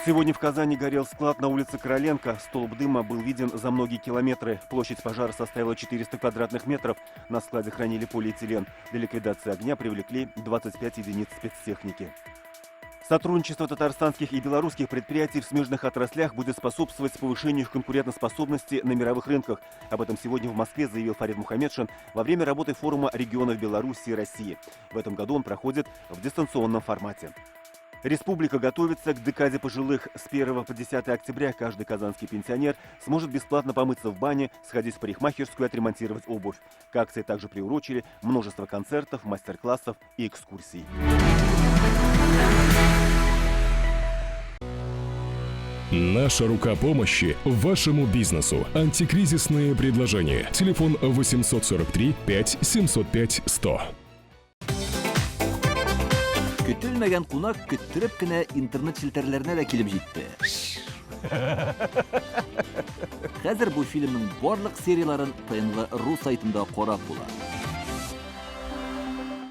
Сегодня в Казани горел склад на улице Короленко. Столб дыма был виден за многие километры. Площадь пожара составила 400 квадратных метров. На складе хранили полиэтилен. Для ликвидации огня привлекли 25 единиц спецтехники. Сотрудничество татарстанских и белорусских предприятий в смежных отраслях будет способствовать повышению их конкурентоспособности на мировых рынках. Об этом сегодня в Москве заявил Фарид Мухаммедшин во время работы форума регионов Беларуси и России. В этом году он проходит в дистанционном формате. Республика готовится к декаде пожилых. С 1 по 10 октября каждый казанский пенсионер сможет бесплатно помыться в бане, сходить в парикмахерскую и отремонтировать обувь. К акции также приурочили множество концертов, мастер-классов и экскурсий. Наша рука помощи вашему бизнесу. Антикризисные предложения. Телефон 843 5 705 100. Көтелмәгән кунак көттөреп кенә интернет челтәрләренә дә килеп җитте. Хәзер бу фильмның барлык серияларын ТНВ.ру сайтында карап була.